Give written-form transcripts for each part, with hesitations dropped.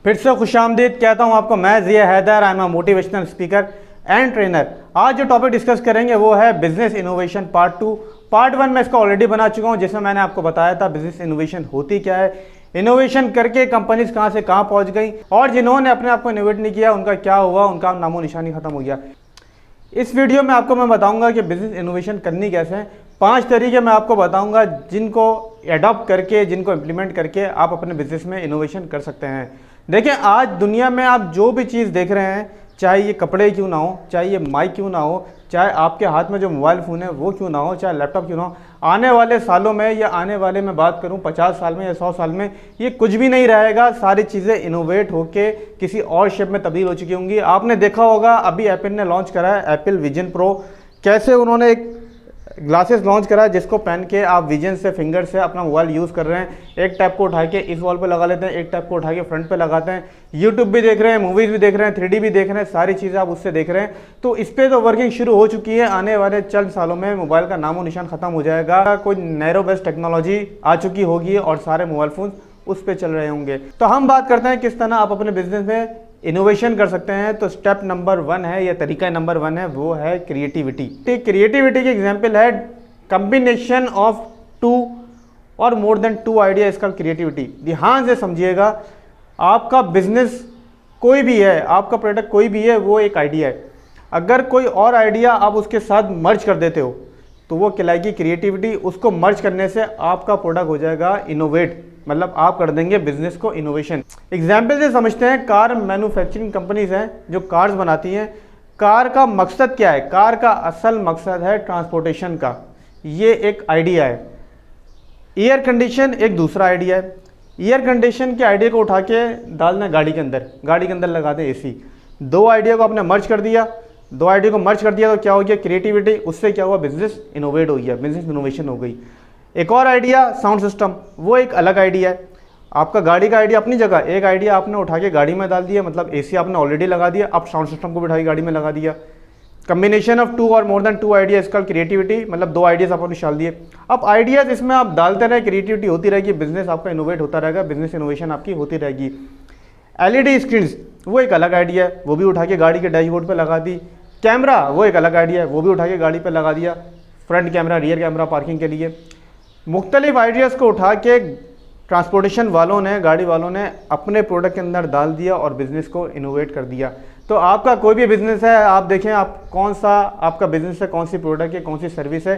फिर से खुशामदीद कहता हूँ आपको। मैं Zia Haider, I am a motivational speaker and trainer. आज जो टॉपिक डिस्कस करेंगे वो है बिजनेस इनोवेशन पार्ट 2। पार्ट 1 मैं इसका ऑलरेडी बना चुका हूँ, जिसमें मैंने आपको बताया था बिजनेस इनोवेशन होती क्या है, इनोवेशन करके कंपनीज कहाँ से कहाँ पहुँच गई, और जिन्होंने अपने आप को इनोवेट नहीं किया उनका क्या हुआ, उनका नामो निशानी खत्म हो गया। इस वीडियो में आपको मैं बताऊंगा कि बिजनेस इनोवेशन करनी कैसे है। 5 तरीके मैं आपको बताऊंगा जिनको एडॉप्ट करके, जिनको इम्प्लीमेंट करके आप अपने बिजनेस में इनोवेशन कर सकते हैं। देखिए, आज दुनिया में आप जो भी चीज़ देख रहे हैं, चाहे ये कपड़े क्यों ना हो, चाहे ये माइक क्यों ना हो, चाहे आपके हाथ में जो मोबाइल फ़ोन है वो क्यों ना हो, चाहे लैपटॉप क्यों ना हो, आने वाले सालों में या आने वाले मैं बात करूं 50 साल में या 100 साल में ये कुछ भी नहीं रहेगा। सारी चीज़ें इनोवेट होके किसी और शेप में तब्दील हो चुकी होंगी। आपने देखा होगा अभी एप्पल ने लॉन्च करा है एप्पल विजन प्रो। कैसे उन्होंने एक ग्लासेस लॉन्च करा है जिसको पहन के आप विजन से, फिंगर से अपना मोबाइल यूज़ कर रहे हैं। एक टैप को उठा के इस वॉल पे लगा लेते हैं, एक टैप को उठा के फ्रंट पे लगाते हैं। यूट्यूब भी देख रहे हैं, मूवीज़ भी देख रहे हैं, 3D भी देख रहे हैं, सारी चीज़ें आप उससे देख रहे हैं। तो इस पर तो वर्किंग शुरू हो चुकी है। आने वाले चंद सालों में मोबाइल का नामो निशान खत्म हो जाएगा। कोई नैरो बेस टेक्नोलॉजी आ चुकी होगी और सारे मोबाइल फ़ोन उस पर चल रहे होंगे। तो हम बात करते हैं किस तरह आप अपने बिजनेस में इनोवेशन कर सकते हैं। तो स्टेप नंबर 1 है, या तरीका नंबर 1 है, वो है क्रिएटिविटी। क्रिएटिविटी की एग्जाम्पल है कॉम्बिनेशन ऑफ 2 और मोर देन 2 आइडिया इसका क्रिएटिविटी। ध्यान से समझिएगा, आपका बिजनेस कोई भी है, आपका प्रोडक्ट कोई भी है, वो एक आइडिया है। अगर कोई और आइडिया आप उसके साथ मर्ज कर देते हो तो वो कहलाएगी क्रिएटिविटी। उसको मर्ज करने से आपका प्रोडक्ट हो जाएगा इनोवेट, मतलब आप कर देंगे बिजनेस को इनोवेशन। एग्जाम्पल से समझते हैं, कार मैन्युफैक्चरिंग कंपनीज हैं जो कार्स बनाती हैं। कार का मकसद क्या है? कार का असल मकसद है ट्रांसपोर्टेशन का, ये एक आइडिया है। एयर कंडीशन एक दूसरा आइडिया है। एयर कंडीशन के आइडिया को उठा के डालना गाड़ी के अंदर लगा दें एसी। 2 आइडिया को आपने मर्ज कर दिया, 2 आइडिया को मर्ज कर दिया तो क्या हो गया? क्रिएटिविटी। उससे क्या हुआ? बिजनेस इनोवेट हो गया, बिजनेस इनोवेशन हो गई। एक और आइडिया साउंड सिस्टम, वो एक अलग आइडिया है। आपका गाड़ी का आइडिया अपनी जगह, एक आइडिया आपने उठा के गाड़ी में डाल दिया, मतलब एसी आपने ऑलरेडी लगा दिया, अब साउंड सिस्टम को भी उठा के गाड़ी में लगा दिया। कम्बिनेशन ऑफ 2 और more than 2 ideas called creativity, मतलब 2 आइडियाज आपने डाल दिए। अब आइडियाज इसमें आप डालते रहे, क्रिएटिविटी होती रहेगी, बिजनेस आपका इनोवेट होता रहेगा, बिजनेस इनोवेशन आपकी होती रहेगी। एलईडी स्क्रीन्स वो एक अलग आइडिया है, वो भी उठा के गाड़ी के डैशबोर्ड पे लगा दी। कैमरा वो एक अलग आइडिया है, वो भी उठा के गाड़ी पे लगा दिया। Front camera, rear camera, parking के लिए। मुख्तलिफ आइडियाज़ को उठा के ट्रांसपोर्टेशन वालों ने, गाड़ी वालों ने अपने प्रोडक्ट के अंदर डाल दिया और बिजनेस को इनोवेट कर दिया। तो आपका कोई भी बिजनेस है, आप देखें आप कौन सा आपका बिजनेस है, कौन सी प्रोडक्ट है, कौन सी सर्विस है,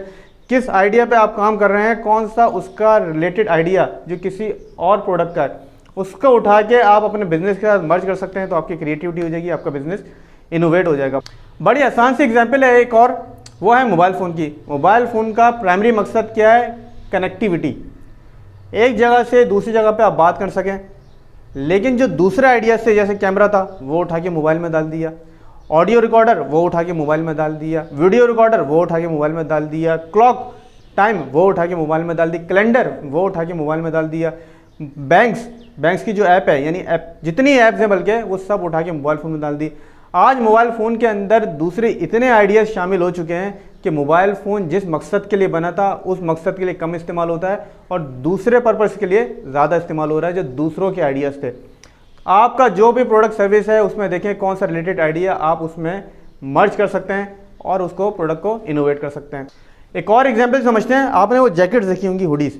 किस आइडिया पे आप काम कर रहे हैं, कौन सा उसका रिलेटेड आइडिया जो किसी और प्रोडक्ट का है, उसको उठा के आप अपने बिजनेस के साथ मर्ज कर सकते हैं। तो आपकी क्रिएटिविटी हो जाएगी, आपका बिजनेस इनोवेट हो जाएगा। बड़ी आसान सी एग्जाम्पल है एक और, वो है मोबाइल फ़ोन की। मोबाइल फ़ोन का प्राइमरी मकसद क्या है? कनेक्टिविटी। एक जगह से दूसरी जगह पे आप बात कर सकें। लेकिन जो दूसरे आइडिया से, जैसे कैमरा था वो उठा के मोबाइल में डाल दिया, ऑडियो रिकॉर्डर वो उठा के मोबाइल में डाल दिया, वीडियो रिकॉर्डर वो उठा के मोबाइल में डाल दिया, क्लॉक टाइम वो उठा के मोबाइल में डाल दी, कैलेंडर वो उठा के मोबाइल में डाल दिया, बैंक्स की जो ऐप है, यानी ऐप जितनी ऐप्स हैं बल्कि वो सब उठा के मोबाइल फ़ोन में डाल दी। आज मोबाइल फ़ोन के अंदर दूसरे इतने आइडियाज़ शामिल हो चुके हैं कि मोबाइल फ़ोन जिस मकसद के लिए बना था उस मकसद के लिए कम इस्तेमाल होता है और दूसरे पर्पज़ के लिए ज़्यादा इस्तेमाल हो रहा है जो दूसरों के आइडियाज़ थे। आपका जो भी प्रोडक्ट सर्विस है उसमें देखें कौन सा रिलेटेड आइडिया आप उसमें मर्ज कर सकते हैं और उसको प्रोडक्ट को इनोवेट कर सकते हैं। एक और एग्जाम्पल समझते हैं। आपने वो जैकेट्स देखी होंगी, हुडीज़,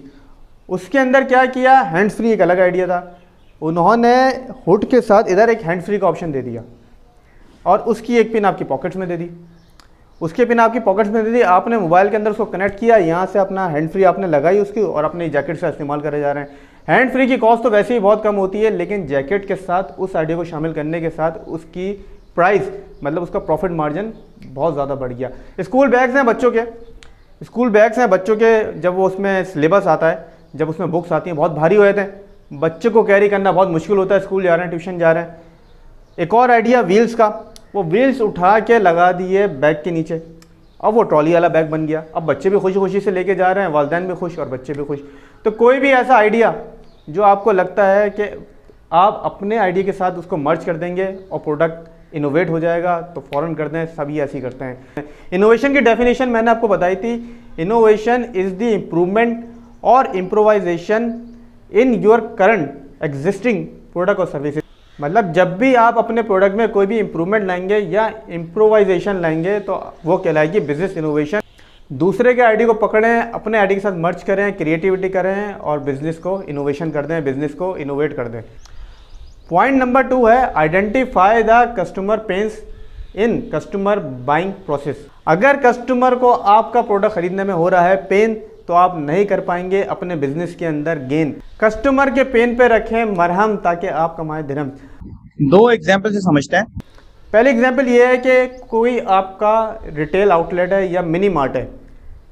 उसके अंदर क्या किया? हैंड्स फ्री एक अलग आइडिया था। उन्होंने हुड के साथ इधर एक हैंड फ्री का ऑप्शन दे दिया और उसकी एक पिन आपकी पॉकेट्स में दे दी, उसके पिन आपकी पॉकेट्स में दे दी। आपने मोबाइल के अंदर उसको कनेक्ट किया, यहाँ से अपना हैंड फ्री आपने लगाई उसकी और अपने जैकेट से इस्तेमाल करे जा रहे हैं। हैंड फ्री की कॉस्ट तो वैसे ही बहुत कम होती है, लेकिन जैकेट के साथ उस आइडिया को शामिल करने के साथ उसकी प्राइस, मतलब उसका प्रॉफिट मार्जिन बहुत ज़्यादा बढ़ गया। स्कूल बैग्स हैं बच्चों के, जब वो उसमें सिलेबस आता है, जब उसमें बुक्स आती हैं बहुत भारी हो जाते हैं, बच्चे को कैरी करना बहुत मुश्किल होता है, स्कूल जा रहे हैं, ट्यूशन जा रहे हैं। एक और आइडिया व्हील्स का, वो व्हील्स उठा के लगा दिए बैग के नीचे, अब वो ट्रॉली वाला बैग बन गया। अब बच्चे भी खुशी खुशी से लेके जा रहे हैं, वालिदैन भी खुश और बच्चे भी खुश। तो कोई भी ऐसा आइडिया जो आपको लगता है कि आप अपने आइडिया के साथ उसको मर्ज कर देंगे और प्रोडक्ट इनोवेट हो जाएगा, तो फ़ौरन कर दें। सभी ऐसे ही करते हैं। इनोवेशन की डेफिनेशन मैंने आपको बताई थी। इनोवेशन इज़ द इम्प्रूवमेंट और improvisation in your current existing product और सर्विसेज। मतलब जब भी आप अपने प्रोडक्ट में कोई भी इंप्रूवमेंट लाएंगे या इम्प्रोवाइजेशन लाएंगे तो वो कहलाएगी बिजनेस इनोवेशन। दूसरे के आइडिया को पकड़ें, अपने आइडिया के साथ मर्ज करें, क्रिएटिविटी करें और बिजनेस को इनोवेशन कर दें, बिजनेस को इनोवेट कर दें। पॉइंट नंबर 2 है identify the customer pains in customer buying process. अगर कस्टमर को आपका प्रोडक्ट खरीदने में हो रहा है पेन, तो आप नहीं कर पाएंगे अपने बिजनेस के अंदर गेन। कस्टमर के पेन पे रखें मरहम ताकि आप कमाए दिरहम। 2 एग्जाम्पल से समझते हैं। पहले एग्जाम्पल ये है कि कोई आपका रिटेल आउटलेट है या मिनी मार्ट है,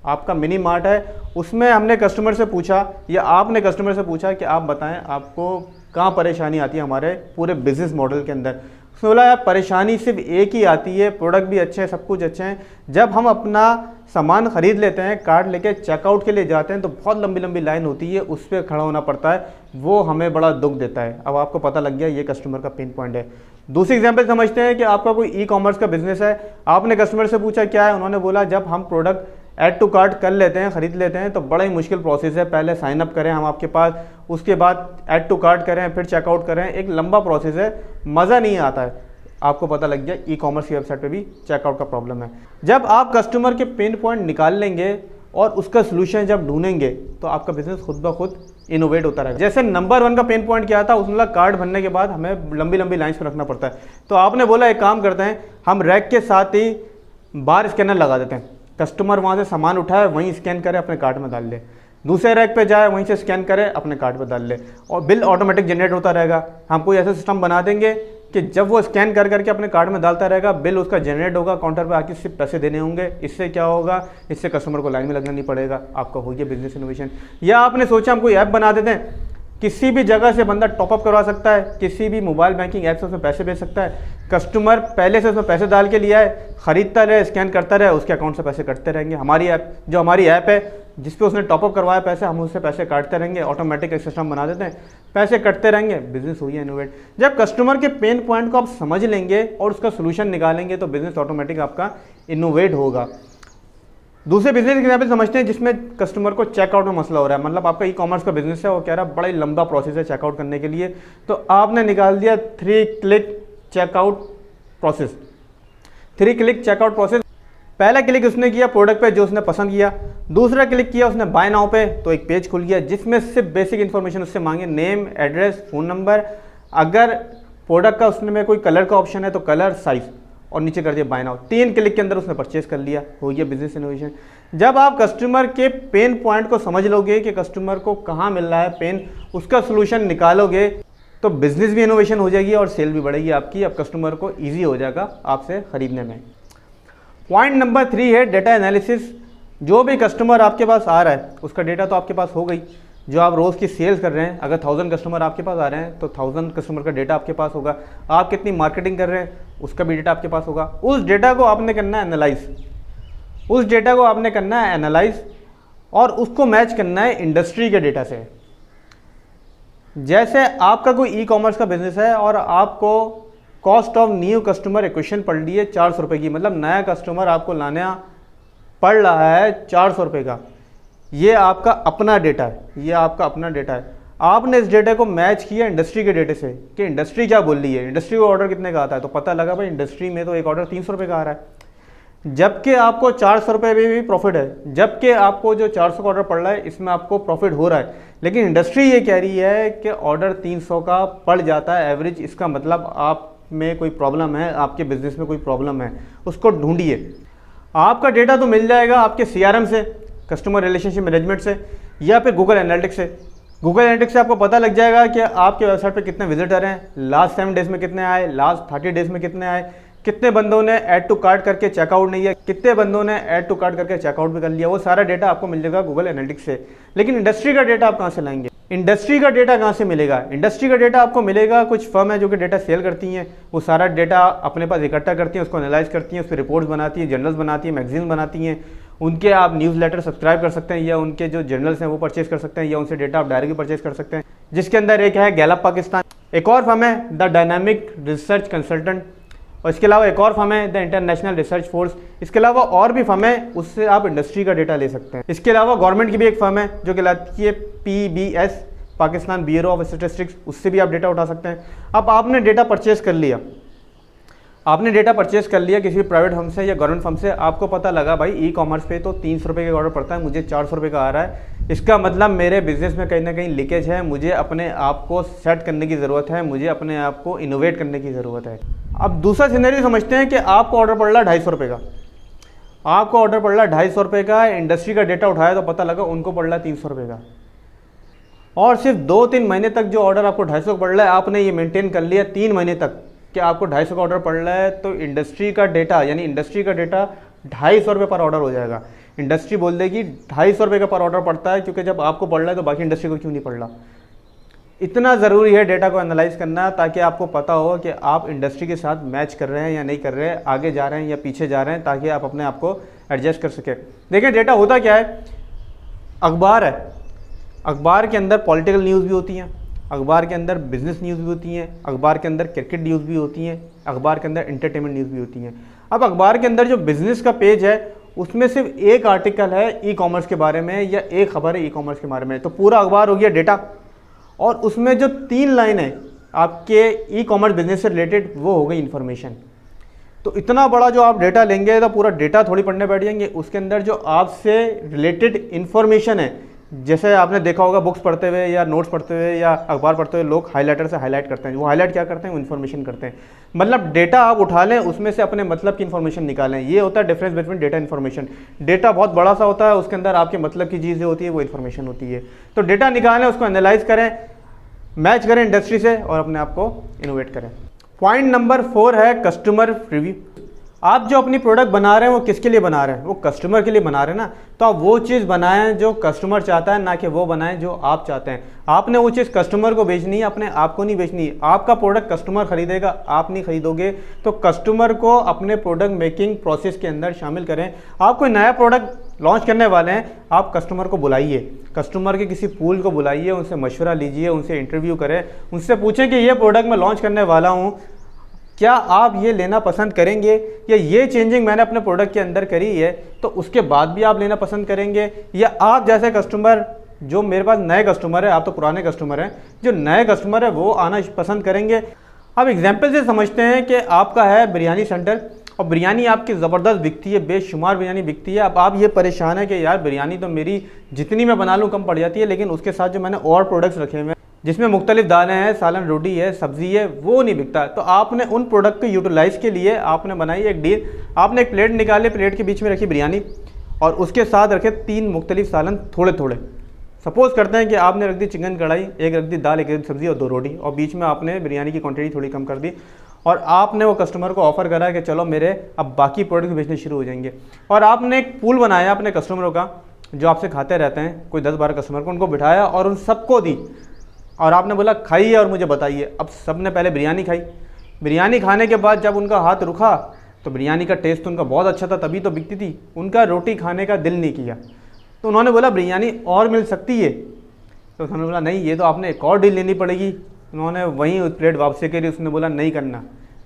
आपका मिनी मार्ट है, उसमें हमने कस्टमर से पूछा या आपने कस्टमर से पूछा कि आप बताएं आपको कहाँ परेशानी आती है हमारे पूरे बिजनेस मॉडल के अंदर। उसने बोला यार परेशानी सिर्फ एक ही आती है, प्रोडक्ट भी अच्छे हैं, सब कुछ अच्छे हैं, जब हम अपना सामान खरीद लेते हैं, कार्ड लेके चेकआउट के लिए जाते हैं तो बहुत लंबी लंबी लाइन होती है, उस पर खड़ा होना पड़ता है, वो हमें बड़ा दुख देता है। अब आपको पता लग गया ये कस्टमर का पेन पॉइंट है। दूसरी एग्जांपल समझते हैं कि आपका कोई ई कॉमर्स का बिजनेस है, आपने कस्टमर से पूछा क्या है, उन्होंने बोला जब हम प्रोडक्ट ऐड टू कार्ट कर लेते हैं, खरीद लेते हैं तो बड़ा ही मुश्किल प्रोसेस है, पहले साइन अप करें हम आपके पास, उसके बाद ऐड टू कार्ट करें, फिर चेकआउट करें, एक लंबा प्रोसेस है, मज़ा नहीं आता है। आपको पता लग गया ई कॉमर्स की वेबसाइट पे भी चेकआउट का प्रॉब्लम है। जब आप कस्टमर के पेन पॉइंट निकाल लेंगे और उसका सोल्यूशन जब ढूंढेंगे तो आपका बिजनेस खुद ब खुद इनोवेट होता रहेगा। जैसे नंबर 1 का पेन पॉइंट क्या था, उसमें कार्ड भरने के बाद हमें लंबी लंबी लाइन्स पर रखना पड़ता है, तो आपने बोला एक काम करते हैं, हम रैक के साथ ही बार स्कैनर लगा देते हैं, कस्टमर वहाँ से सामान उठाए वहीं स्कैन करे अपने कार्ट में डाल ले, दूसरे रैक पे जाए वहीं से स्कैन करे अपने कार्ट पे डाल ले और बिल ऑटोमेटिक जनरेट होता रहेगा। हम कोई ऐसा सिस्टम बना देंगे कि जब वो स्कैन कर करके अपने कार्ड में डालता रहेगा, बिल उसका जनरेट होगा, काउंटर पे आके सिर्फ पैसे देने होंगे। इससे क्या होगा, इससे कस्टमर को लाइन में लगना नहीं पड़ेगा, आपका हो गया बिजनेस इनोवेशन। या आपने सोचा हम कोई ऐप बना देते हैं, किसी भी जगह से बंदा टॉपअप करवा सकता है, किसी भी मोबाइल बैंकिंग ऐप से उसमें पैसे भेज सकता है, कस्टमर पहले से उसमें पैसे डाल के लिया है, खरीदता रहे, स्कैन करता रहे, उसके अकाउंट से पैसे कटते रहेंगे। हमारी ऐप है जिस पे उसने टॉपअप करवाया पैसे, हम उससे पैसे काटते रहेंगे, ऑटोमेटिक एक सिस्टम बना देते हैं, पैसे कटते रहेंगे, बिजनेस हो गया इनोवेट। जब कस्टमर के पेन पॉइंट को आप समझ लेंगे और उसका सोल्यूशन निकालेंगे तो बिजनेस ऑटोमेटिक आपका इनोवेट होगा। दूसरे बिजनेस एग्जाम्पल समझते हैं जिसमें कस्टमर को चेकआउट में मसला हो रहा है, मतलब आपका ई कॉमर्स का बिजनेस है, वो कह रहा है बड़ा ही लंबा प्रोसेस है चेकआउट करने के लिए, तो आपने निकाल दिया 3 click checkout process. 3 click checkout process, पहला क्लिक उसने किया प्रोडक्ट पे जो उसने पसंद किया, दूसरा क्लिक किया उसने बाय नाउ पे, तो एक पेज खुल गया जिसमें सिर्फ बेसिक इन्फॉर्मेशन उससे मांगे, नेम, एड्रेस, फ़ोन नंबर, अगर प्रोडक्ट का उसमें कोई कलर का ऑप्शन है तो कलर, साइज, और नीचे कर दिया बाय नाउ। 3 क्लिक के अंदर उसने परचेज कर लिया, हो गया बिजनेस इनोवेशन। जब आप कस्टमर के पेन पॉइंट को समझ लोगे कि कस्टमर को कहाँ मिल रहा है पेन, उसका सोल्यूशन निकालोगे तो बिजनेस भी इनोवेशन हो जाएगी और सेल भी बढ़ेगी आपकी। अब कस्टमर को ईजी हो जाएगा आपसे खरीदने में। पॉइंट नंबर 3 है डेटा एनालिसिस। जो भी कस्टमर आपके पास आ रहा है उसका डेटा तो आपके पास हो गई, जो आप रोज़ की सेल्स कर रहे हैं, अगर 1000 कस्टमर आपके पास आ रहे हैं तो 1000 कस्टमर का डेटा आपके पास होगा, आप कितनी मार्केटिंग कर रहे हैं उसका भी डेटा आपके पास होगा। उस डेटा को आपने करना है एनालाइज, और उसको मैच करना है इंडस्ट्री के डेटा से। जैसे आपका कोई ई कॉमर्स का बिजनेस है और आपको cost of new customer acquisition पड़ रही है 400 रुपये की, मतलब नया कस्टमर आपको लाना पड़ रहा है 400 रुपये का, ये आपका अपना डेटा है, आपने इस डेटा को मैच किया इंडस्ट्री के डेटे से कि इंडस्ट्री क्या बोल रही है, इंडस्ट्री को ऑर्डर कितने का आता है, तो पता लगा भाई इंडस्ट्री में तो एक ऑर्डर 300 रुपये का आ रहा है, जबकि आपको 400 रुपये में भी प्रॉफिट है, जबकि आपको जो 400 का ऑर्डर पड़ रहा है इसमें आपको प्रॉफिट हो रहा है, लेकिन इंडस्ट्री ये कह रही है कि ऑर्डर 300 का पड़ जाता है एवरेज। इसका मतलब आप में कोई प्रॉब्लम है, आपके बिजनेस में कोई प्रॉब्लम है, उसको ढूंढिए। आपका डेटा तो मिल जाएगा आपके CRM से, कस्टमर रिलेशनशिप मैनेजमेंट से, या फिर गूगल एनालिटिक्स से। गूगल एनालिटिक्स से आपको पता लग जाएगा कि आपके वेबसाइट पे कितने विजिटर हैं, लास्ट 7 डेज में कितने आए, लास्ट 30 डेज में कितने आए, कितने बंदों ने ऐड टू कार्ट करके चेकआउट नहीं किया, कितने बंदों ने ऐड टू कार्ट करके चेकआउट भी कर लिया, वो सारा डेटा आपको मिल जाएगा गूगल एनालिटिक्स से। लेकिन इंडस्ट्री का डेटा आप कहाँ से लाएंगे, इंडस्ट्री का डेटा कहाँ से मिलेगा? इंडस्ट्री का डेटा आपको मिलेगा, कुछ फर्म है जो कि डेटा सेल करती हैं, वो सारा डेटा अपने पास इकट्ठा करती हैं, उसको एनालाइज करती हैं, उस पर रिपोर्ट्स बनाती हैं, जर्नल्स बनाती हैं, मैगजीन बनाती हैं, उनके आप न्यूज़लेटर सब्सक्राइब कर सकते हैं या उनके जो जर्नल्स हैं वो परचेज कर सकते हैं, या उनसे डेटा आप डायरेक्टली परचेज कर सकते हैं। जिसके अंदर एक है गैलप पाकिस्तान, एक और फर्म है द डायनामिक रिसर्च कंसल्टेंट, और इसके अलावा एक और फर्म है द इंटरनेशनल रिसर्च फोर्स। इसके अलावा और भी फर्म है, उससे आप इंडस्ट्री का डेटा ले सकते हैं। इसके अलावा गवर्नमेंट की भी एक फर्म है जो कहलाती है PBS, Pakistan bureau of statistics, उससे भी आप डेटा उठा सकते हैं। अब आपने डेटा परचेस कर लिया, आपने डेटा परचेस कर लिया किसी भी प्राइवेट फर्म से या गवर्नमेंट फर्म से, आपको पता लगा भाई ई कॉमर्स पे तो 300 रुपये का ऑर्डर पड़ता है, मुझे 400 रुपये का आ रहा है, इसका मतलब मेरे बिजनेस में कहीं ना कहीं लीकेज है, मुझे अपने आप को सेट करने की ज़रूरत है, मुझे अपने आप को इनोवेट करने की ज़रूरत है। अब दूसरा सिनेरियो समझते हैं कि आपको ऑर्डर पड़ रहा है 250 रुपये का, आपको ऑर्डर पड़ रहा है 250 रुपये का, इंडस्ट्री का डेटा उठाया तो पता लगा उनको पड़ रहा है 300 रुपये का, और सिर्फ 2-3 महीने तक जो ऑर्डर आपको 250 का पड़ रहा है, आपने ये मेंटेन कर लिया 3 महीने तक कि आपको 250 का ऑर्डर पड़ रहा है, तो इंडस्ट्री का डेटा यानी इंडस्ट्री का डेटा 250 रुपये पर ऑर्डर हो जाएगा। इंडस्ट्री बोल देगी 250 रुपये का पर ऑर्डर पड़ता है, क्योंकि जब आपको पड़ रहा है तो बाकी इंडस्ट्री को क्यों नहीं पड़ रहा। इतना ज़रूरी है डेटा को एनालाइज करना, ताकि आपको पता हो कि आप इंडस्ट्री के साथ मैच कर रहे हैं या नहीं कर रहे हैं, आगे जा रहे हैं या पीछे जा रहे हैं, ताकि आप अपने आप को एडजस्ट कर सकें। देखिए डेटा होता क्या है, अखबार है, अखबार के अंदर पॉलिटिकल न्यूज़ भी होती हैं, अखबार के अंदर बिजनेस न्यूज़ भी होती हैं, अखबार के अंदर क्रिकेट न्यूज़ भी होती हैं, अखबार के अंदर एंटरटेनमेंट न्यूज़ भी होती हैं। अब अखबार के अंदर जो बिज़नेस का पेज है उसमें सिर्फ एक आर्टिकल है ई कॉमर्स के बारे में या एक खबर है ई कॉमर्स के बारे में, तो पूरा अखबार हो गया डेटा, और उसमें जो 3 लाइन है आपके ई कॉमर्स बिजनेस से रिलेटेड वो हो गई इन्फॉर्मेशन। तो इतना बड़ा जो आप डेटा लेंगे तो पूरा डेटा थोड़ी पढ़ने बैठ जाएंगे, उसके अंदर जो आपसे रिलेटेड इन्फॉर्मेशन है, जैसे आपने देखा होगा बुक्स पढ़ते हुए या नोट्स पढ़ते हुए या अखबार पढ़ते हुए लोग हाइलाइटर से हाईलाइट करते हैं, वो हाईलाइट क्या करते हैं, वो इन्फॉर्मेशन करते हैं। मतलब डेटा आप उठा लें, उसमें से अपने मतलब की इन्फॉर्मेशन निकालें, ये होता है difference between data information. Data बहुत बड़ा सा होता है, उसके अंदर आपके मतलब की चीज़ें होती है, वो इन्फॉर्मेशन होती है। तो डेटा निकालें, उसको एनालाइज करें, मैच करें इंडस्ट्री से और अपने आप को इनोवेट करें। पॉइंट नंबर 4 है कस्टमर रिव्यू। आप जो अपनी प्रोडक्ट बना रहे हैं वो किसके लिए बना रहे हैं, वो कस्टमर के लिए बना रहे हैं ना, तो आप वो चीज़ बनाएं जो कस्टमर चाहता है, ना कि वो बनाएं जो आप चाहते हैं। आपने वो चीज़ कस्टमर को बेचनी है, अपने आप को नहीं बेचनी है। आपका प्रोडक्ट कस्टमर खरीदेगा, आप नहीं खरीदोगे, तो कस्टमर को अपने प्रोडक्ट मेकिंग प्रोसेस के अंदर शामिल करें। आप कोई नया प्रोडक्ट लॉन्च करने वाले हैं, आप कस्टमर को बुलाइए, कस्टमर के किसी पूल को बुलाइए, उनसे मशवरा लीजिए, उनसे इंटरव्यू करें, उनसे पूछें कि ये प्रोडक्ट मैं लॉन्च करने वाला हूँ, क्या आप ये लेना पसंद करेंगे, या ये चेंजिंग मैंने अपने प्रोडक्ट के अंदर करी है तो उसके बाद भी आप लेना पसंद करेंगे, या आप जैसे कस्टमर जो मेरे पास नए कस्टमर है, आप तो पुराने कस्टमर हैं, जो नए कस्टमर है वो आना पसंद करेंगे। अब एग्जाम्पल से समझते हैं कि आपका है बिरयानी सेंटर और बिरयानी आपकी ज़बरदस्त बिकती है, बेशुमार बिरयानी बिकती है। अब आप ये परेशान है कि यार बिरयानी तो मेरी जितनी मैं बना लूँ कम पड़ जाती है, लेकिन उसके साथ जो मैंने और प्रोडक्ट्स रखे हुए हैं जिसमें मुख्तलिफ दालें हैं, सालन रोटी है, सब्जी है, वो नहीं बिकता। तो आपने उन प्रोडक्ट को यूटिलाइज़ के लिए आपने बनाई एक डील, आपने एक प्लेट निकाली, प्लेट के बीच में रखी बिरयानी और उसके साथ रखे 3 मुख्तलिफ सालन थोड़े थोड़े। सपोज़ करते हैं कि आपने रख दी चिकन कढ़ाई, एक रख दी दाल, एक रख दी सब्ज़ी और 2 रोटी, और बीच में आपने बिरयानी की क्वांटिटी थोड़ी कम कर दी और आपने वो कस्टमर को ऑफ़र करा कि चलो मेरे अब बाकी प्रोडक्ट बेचने शुरू हो जाएंगे। और आपने एक पूल बनाया अपने कस्टमरों का जो आपसे खाते रहते हैं, कोई 10-12 कस्टमर को, उनको बिठाया और उन सबको दी और आपने बोला खाइए और मुझे बताइए। अब सब ने पहले बिरयानी खाई, बिरयानी खाने के बाद जब उनका हाथ रुका तो बिरयानी का टेस्ट तो उनका बहुत अच्छा था, तभी तो बिकती थी, उनका रोटी खाने का दिल नहीं किया। तो उन्होंने बोला बिरयानी और मिल सकती है, तो उन्होंने बोला नहीं, ये तो आपने एक और डील लेनी पड़ेगी। उन्होंने वहीं उस प्लेट वापसी करी, उसने बोला नहीं करना,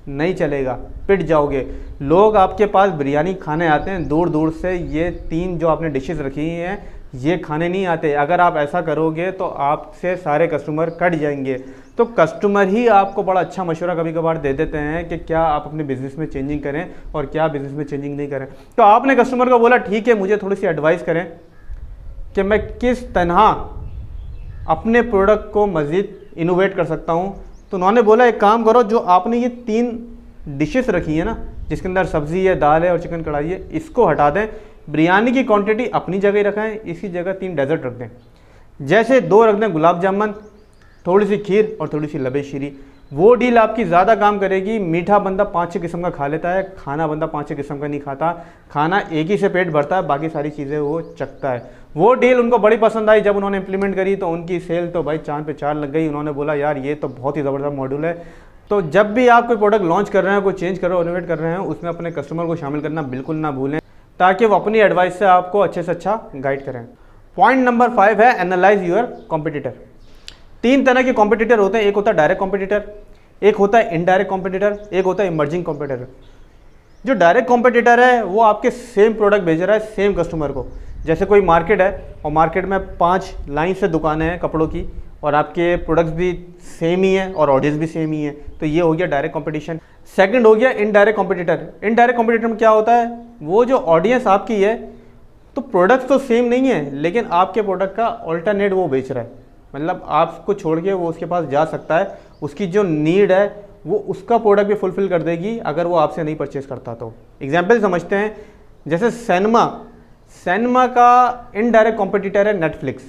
नहीं चलेगा, पिट जाओगे। लोग आपके पास बिरयानी खाने आते हैं दूर दूर से, ये 3 जो आपने डिशेस रखी हैं ये खाने नहीं आते। अगर आप ऐसा करोगे तो आपसे सारे कस्टमर कट जाएंगे। तो कस्टमर ही आपको बड़ा अच्छा मशवरा कभी कभार दे देते हैं कि क्या आप अपने बिज़नेस में चेंजिंग करें और क्या बिज़नेस में चेंजिंग नहीं करें। तो आपने कस्टमर को बोला ठीक है, मुझे थोड़ी सी एडवाइस करें कि मैं किस तरह अपने प्रोडक्ट को मज़ीद इनोवेट कर सकता हूँ। तो उन्होंने बोला एक काम करो, जो आपने ये 3 डिशेस रखी है ना, जिसके अंदर सब्ज़ी है, दाल है और चिकन कढ़ाई है, इसको हटा दें, बिरयानी की क्वांटिटी अपनी जगह ही रखें, इसी जगह 3 डेजर्ट रख दें। जैसे 2 रख दें गुलाब जामुन, थोड़ी सी खीर और थोड़ी सी लबे शीरी। वो डील आपकी ज़्यादा काम करेगी। मीठा बंदा 5-6 किस्म का खा लेता है, खाना बंदा 5-6 किस्म का नहीं खाता। खाना एक ही से पेट भरता है, बाकी सारी चीज़ें वो चखता है। वो डील उनको बड़ी पसंद आई। जब उन्होंने इंप्लीमेंट करी तो उनकी सेल तो भाई चाँद पे 4 लग गई। उन्होंने बोला यार ये तो बहुत ही ज़बरदस्त मॉड्यूल है। तो जब भी आप कोई प्रोडक्ट लॉन्च कर रहे हैं, कोई चेंज कर रहे हो, इनोवेट कर रहे हैं, उसमें अपने कस्टमर को शामिल करना बिल्कुल ना भूलें, ताकि वो अपनी एडवाइस से आपको अच्छे से अच्छा गाइड करें। पॉइंट नंबर 5 है एनालाइज योर कॉम्पिटिटर। 3 तरह के कॉम्पिटिटर होते हैं, एक होता है डायरेक्ट कॉम्पिटिटर, एक होता है इनडायरेक्ट कॉम्पिटिटर, एक होता है इमर्जिंग कॉम्पिटिटर। जो डायरेक्ट कॉम्पिटिटर है वो आपके सेम प्रोडक्ट भेज रहा है सेम कस्टमर को। जैसे कोई मार्केट है और मार्केट में 5 लाइन से दुकानें हैं कपड़ों की, और आपके प्रोडक्ट्स भी सेम ही है और ऑडियंस भी सेम ही है, तो ये हो गया डायरेक्ट कंपटीशन। सेकंड हो गया इनडायरेक्ट कॉम्पिटिटर। इनडायरेक्ट कॉम्पिटिटर में क्या होता है, वो जो ऑडियंस आपकी है, तो प्रोडक्ट्स तो सेम नहीं है लेकिन आपके प्रोडक्ट का ऑल्टरनेट वो बेच रहा है, मतलब आपको छोड़ के वो उसके पास जा सकता है, उसकी जो नीड है वो उसका प्रोडक्ट भी फुलफिल कर देगी अगर वो आपसे नहीं परचेज करता तो। एग्जाम्पल समझते हैं, जैसे सिनेमा का इनडायरेक्ट कॉम्पिटिटर है नेटफ्लिक्स।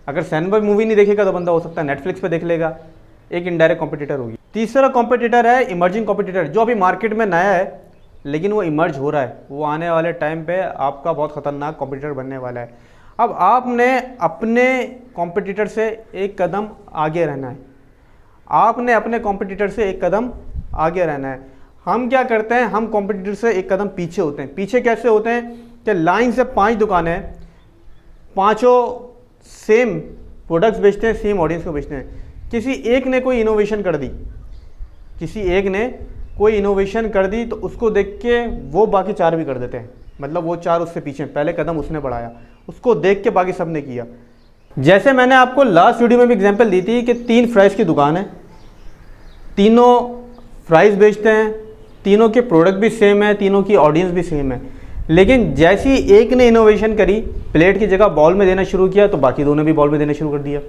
अगर सिनेमा मूवी नहीं देखेगा तो बंदा हो सकता है नेटफ्लिक्स पे देख लेगा, एक इनडायरेक्ट कॉम्पिटिटर होगी। तीसरा कॉम्पिटिटर है इमर्जिंग कॉम्पिटिटर, जो अभी मार्केट में नया है लेकिन वो इमर्ज हो रहा है, वो आने वाले टाइम पे आपका बहुत ख़तरनाक कॉम्पिटिटर बनने वाला है। अब आपने अपने कॉम्पिटिटर से एक कदम आगे रहना है, आपने अपने कॉम्पिटिटर से एक कदम आगे रहना है। हम क्या करते हैं, हम कॉम्पिटिटर से एक कदम पीछे होते हैं। पीछे कैसे होते हैं कि लाइन से 5 दुकानें हैं, पाँचों सेम प्रोडक्ट्स बेचते हैं, सेम ऑडियंस को बेचते हैं। किसी एक ने कोई इनोवेशन कर दी, किसी एक ने कोई इनोवेशन कर दी तो उसको देख के वो बाकी 4 भी कर देते हैं, मतलब वो 4 उससे पीछे, पहले कदम उसने बढ़ाया, उसको देख के बाकी सब ने किया। जैसे मैंने आपको लास्ट वीडियो में भी एग्जांपल दी थी कि 3 फ्राइज़ की दुकान है, तीनों फ्राइज़ बेचते हैं, तीनों के प्रोडक्ट भी सेम है, तीनों की ऑडियंस भी सेम है, लेकिन जैसी एक ने इनोवेशन करी, प्लेट की जगह बॉल में देना शुरू किया तो बाकी दोनों भी बॉल में देना शुरू कर दिया।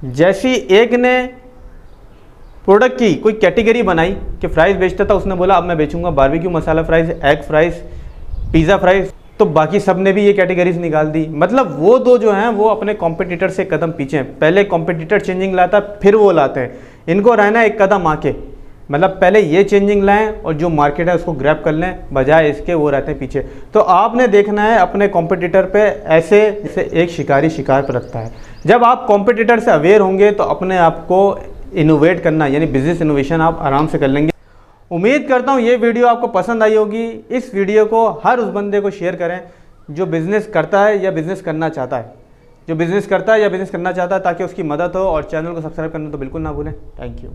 जैसी एक ने प्रोडक्ट की कोई कैटेगरी बनाई कि फ्राइज़ बेचता था, उसने बोला अब मैं बेचूंगा barbecue masala fries, egg fries, pizza fries, तो बाकी सब ने भी ये कैटेगरीज निकाल दी। मतलब वो दो जो हैं वो अपने कॉम्पिटिटर से कदम पीछे हैं। पहले कॉम्पिटिटर चेंजिंग लाता फिर वो लाते हैं, इनको रहना एक कदम आके, मतलब पहले ये चेंजिंग लाएं और जो मार्केट है उसको ग्रैब कर लें, बजाय इसके वो रहते हैं पीछे। तो आपने देखना है अपने कॉम्पिटिटर पे ऐसे जैसे एक शिकारी शिकार पर रखता है। जब आप कॉम्पिटिटर से अवेयर होंगे तो अपने आप को इनोवेट करना यानी बिजनेस इनोवेशन आप आराम से कर लेंगे। उम्मीद करता हूँ ये वीडियो आपको पसंद आई होगी। इस वीडियो को हर उस बंदे को शेयर करें जो बिज़नेस करता है या बिज़नेस करना चाहता है, जो बिज़नेस करता है या बिज़नेस करना चाहता है, ताकि उसकी मदद हो। और चैनल को सब्सक्राइब करना तो बिल्कुल ना भूलें। Thank you.